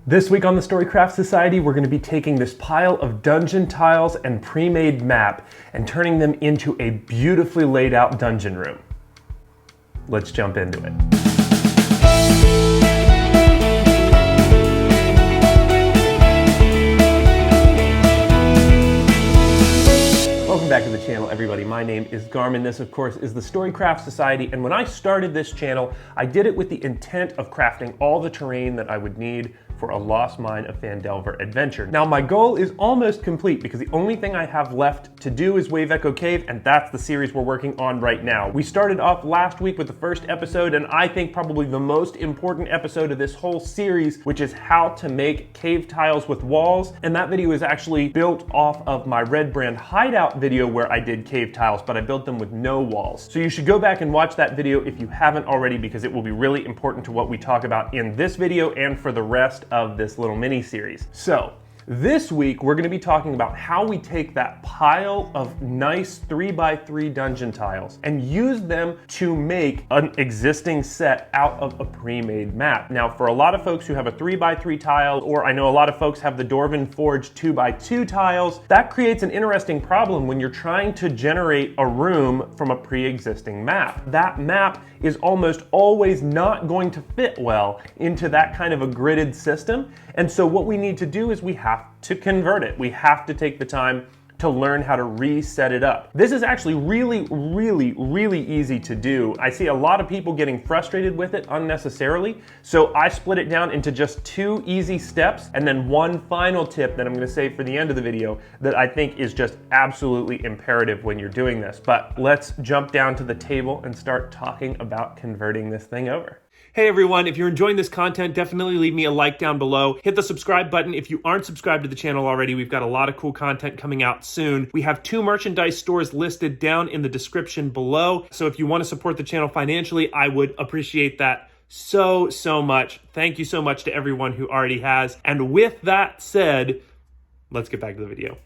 This week on the Storycraft Society, we're going to be taking this pile of dungeon tiles and pre-made map and turning them into a beautifully laid out dungeon room. Let's jump into it. Welcome back to the channel, everybody. My name is Garmin. This, of course, is the Storycraft Society, and when I started this channel, I did it with the intent of crafting all the terrain that I would need for a Lost Mine of Phandelver adventure. Now, my goal is almost complete because the only thing I have left to do is Wave Echo Cave, and that's the series we're working on right now. We started off last week with the first episode, and I think probably the most important episode of this whole series, which is how to make cave tiles with walls. And that video is actually built off of my Redbrand Hideout video where I did cave tiles, but I built them with no walls. So you should go back and watch that video if you haven't already, because it will be really important to what we talk about in this video and for the rest of this little mini series. So this week, we're gonna be talking about how we take that pile of nice 3x3 dungeon tiles and use them to make an existing set out of a pre-made map. Now, for a lot of folks who have a 3x3 tile, or I know a lot of folks have the Dwarven Forge 2x2 tiles, that creates an interesting problem when you're trying to generate a room from a pre-existing map. That map is almost always not going to fit well into that kind of a gridded system. And so what we need to do is we have to convert it. We have to take the time to learn how to reset it up. This is actually really easy to do. I see a lot of people getting frustrated with it unnecessarily. So I split it down into just 2 easy steps and then one final tip that I'm gonna save for the end of the video that I think is just absolutely imperative when you're doing this. But let's jump down to the table and start talking about converting this thing over. Hey everyone, if you're enjoying this content, definitely leave me a like down below. Hit the subscribe button if you aren't subscribed to the channel already. We've got a lot of cool content coming out soon. We have 2 merchandise stores listed down in the description below. So if you want to support the channel financially, I would appreciate that so much. Thank you so much to everyone who already has. And with that said, let's get back to the video.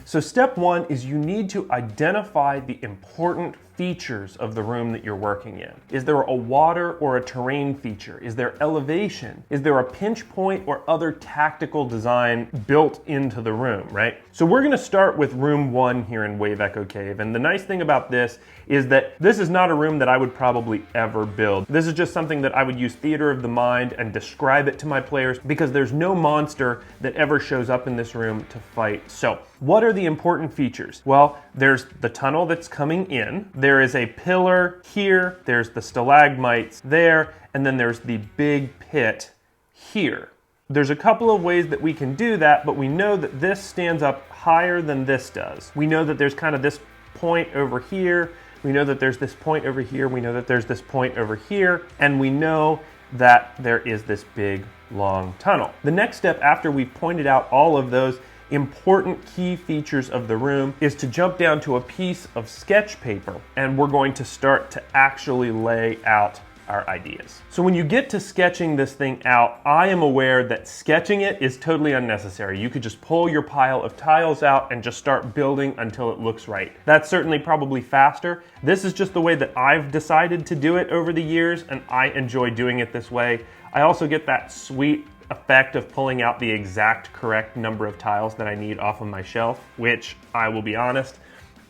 So step 1 is you need to identify the important features of the room that you're working in. Is there a water or a terrain feature? Is there elevation? Is there a pinch point or other tactical design built into the room, right? So we're gonna start with room 1 here in Wave Echo Cave. And the nice thing about this is that this is not a room that I would probably ever build. This is just something that I would use theater of the mind and describe it to my players because there's no monster that ever shows up in this room to fight. So what are the important features? Well, there's the tunnel that's coming in. There is a pillar here, there's the stalagmites there, and then there's the big pit here. There's a couple of ways that we can do that, but we know that this stands up higher than this does. We know that there's kind of this point over here, we know that there's this point over here, we know that there's this point over here, and we know that there is this big, long tunnel. The next step after we've pointed out all of those important key features of the room is to jump down to a piece of sketch paper, and we're going to start to actually lay out our ideas. So when you get to sketching this thing out, I am aware that sketching it is totally unnecessary. You could just pull your pile of tiles out and just start building until it looks right. That's certainly probably faster. This is just the way that I've decided to do it over the years, and I enjoy doing it this way. I also get that sweet effect of pulling out the exact correct number of tiles that I need off of my shelf, which I will be honest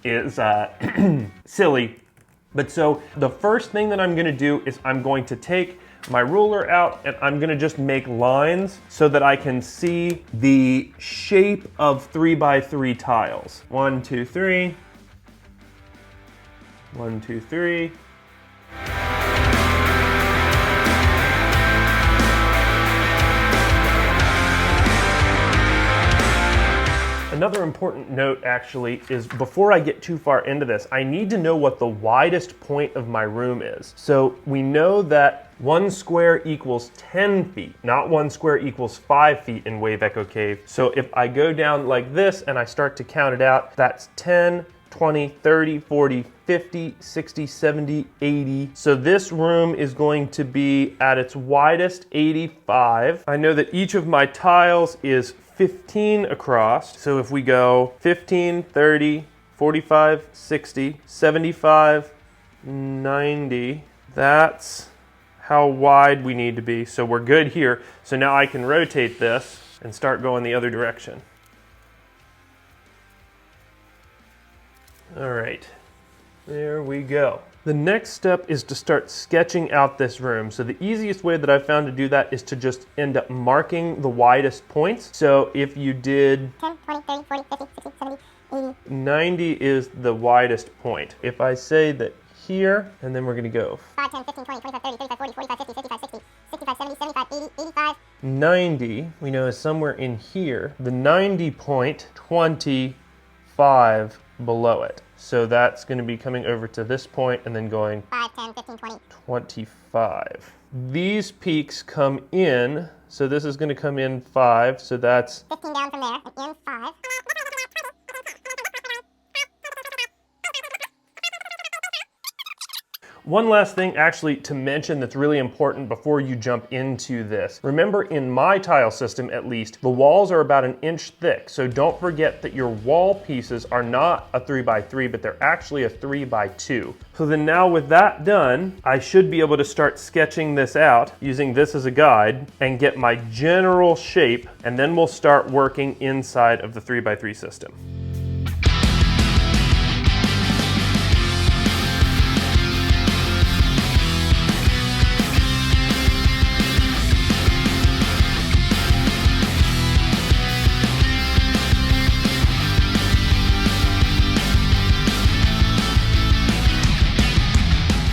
is silly. But so the first thing that I'm gonna do is I'm going to take my ruler out and I'm gonna just make lines so that I can see the shape of 3x3 tiles. 1, 2, 3. 1, 2, 3. Another important note actually is before I get too far into this, I need to know what the widest point of my room is. So we know that 1 square equals 10 feet, not 1 square equals 5 feet in Wave Echo Cave. So if I go down like this and I start to count it out, that's 10, 20, 30, 40, 50, 60, 70, 80. So this room is going to be at its widest 85. I know that each of my tiles is 15 across. So if we go 15, 30, 45, 60, 75, 90, that's how wide we need to be. So we're good here. So now I can rotate this and start going the other direction. All right, there we go. The next step is to start sketching out this room. So the easiest way that I've found to do that is to just end up marking the widest points. So if you did 10, 20, 30, 40, 50, 60, 70, 80. 90 is the widest point. If I say that here, and then we're gonna go 5, 10, 15, 20, 25, 30, 35, 40, 45, 50, 55, 60, 65, 70, 75, 80, 85. 90, we know is somewhere in here. The 90 point, 25 below it. So that's going to be coming over to this point and then going 5, 10, 15, 20. 25. These peaks come in, so this is going to come in 5, so that's 15 down from there, and in 5. One last thing actually to mention that's really important before you jump into this. Remember, in my tile system at least, the walls are about 1 inch thick, so don't forget that your wall pieces are not a 3x3, but they're actually a 3x2. So then now with that done, I should be able to start sketching this out using this as a guide and get my general shape, and then we'll start working inside of the 3x3 system.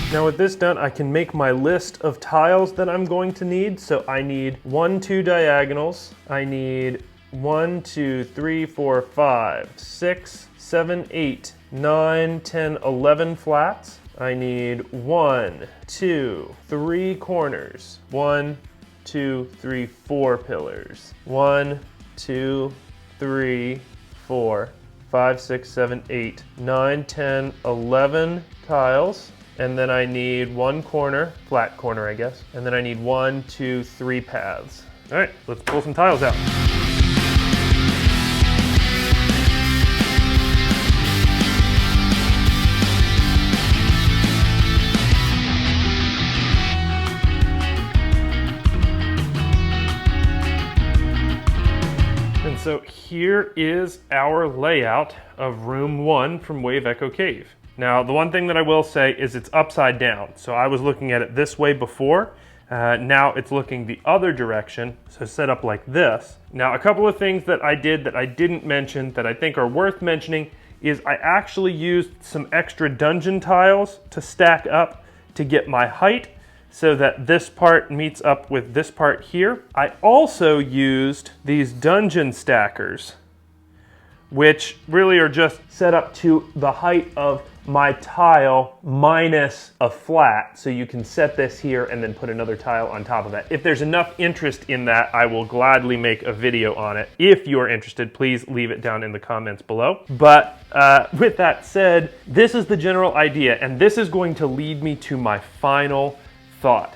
Now with this done, I can make my list of tiles that I'm going to need. So I need 1, 2 diagonals. I need 1, 2, 3, 4, 5, 6, 7, 8, 9, 10, 11 flats. I need 1, 2, 3 corners. 1, 2, 3, 4 pillars. 1, 2, 3, 4, 5, 6, 7, 8, 9, 10, 11 tiles. And then I need 1 corner, flat corner I guess. And then I need 1, 2, 3 paths. All right, let's pull some tiles out. And so here is our layout of room 1 from Wave Echo Cave. Now, the one thing that I will say is it's upside down. So I was looking at it this way before. Now it's looking the other direction, so set up like this. Now, a couple of things that I did that I didn't mention that I think are worth mentioning is I actually used some extra dungeon tiles to stack up to get my height so that this part meets up with this part here. I also used these dungeon stackers, which really are just set up to the height of my tile minus a flat. So you can set this here and then put another tile on top of that. If there's enough interest in that, I will gladly make a video on it. If you're interested, please leave it down in the comments below. But with that said, this is the general idea, and this is going to lead me to my final thought,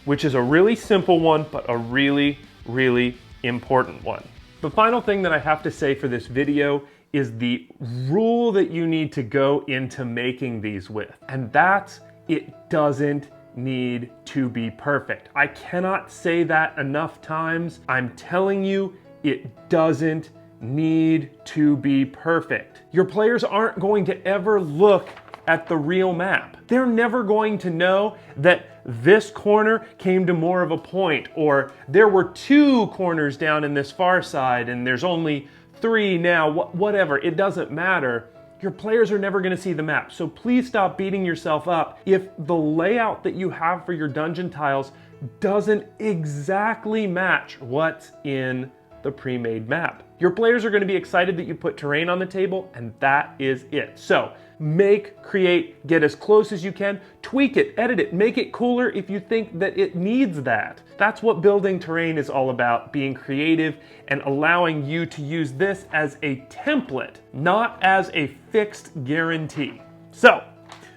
which is a really simple one, but a really, really important one. The final thing that I have to say for this video is the rule that you need to go into making these with, and that's it doesn't need to be perfect. I cannot say that enough times. I'm telling you, it doesn't need to be perfect. Your players aren't going to ever look at the real map. They're never going to know that this corner came to more of a point, or there were 2 corners down in this far side and there's only 3 now, whatever, it doesn't matter. Your players are never gonna see the map. So please stop beating yourself up if the layout that you have for your dungeon tiles doesn't exactly match what's in the pre-made map. Your players are gonna be excited that you put terrain on the table, and that is it. So make, create, get as close as you can, tweak it, edit it, make it cooler if you think that it needs that. That's what building terrain is all about, being creative and allowing you to use this as a template, not as a fixed guarantee. So,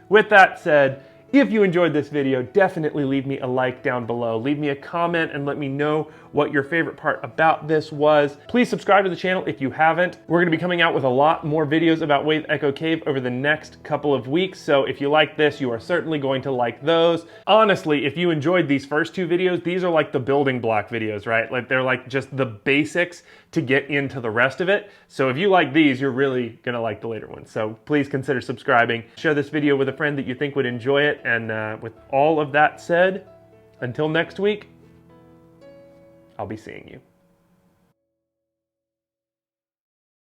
with that said, if you enjoyed this video, definitely leave me a like down below. Leave me a comment and let me know what your favorite part about this was. Please subscribe to the channel if you haven't. We're gonna be coming out with a lot more videos about Wave Echo Cave over the next couple of weeks, so if you like this, you are certainly going to like those. Honestly, if you enjoyed these first two videos, these are like the building block videos, right? Like they're like just the basics to get into the rest of it. So if you like these, you're really gonna like the later ones. So please consider subscribing. Share this video with a friend that you think would enjoy it. And with all of that said, until next week, I'll be seeing you.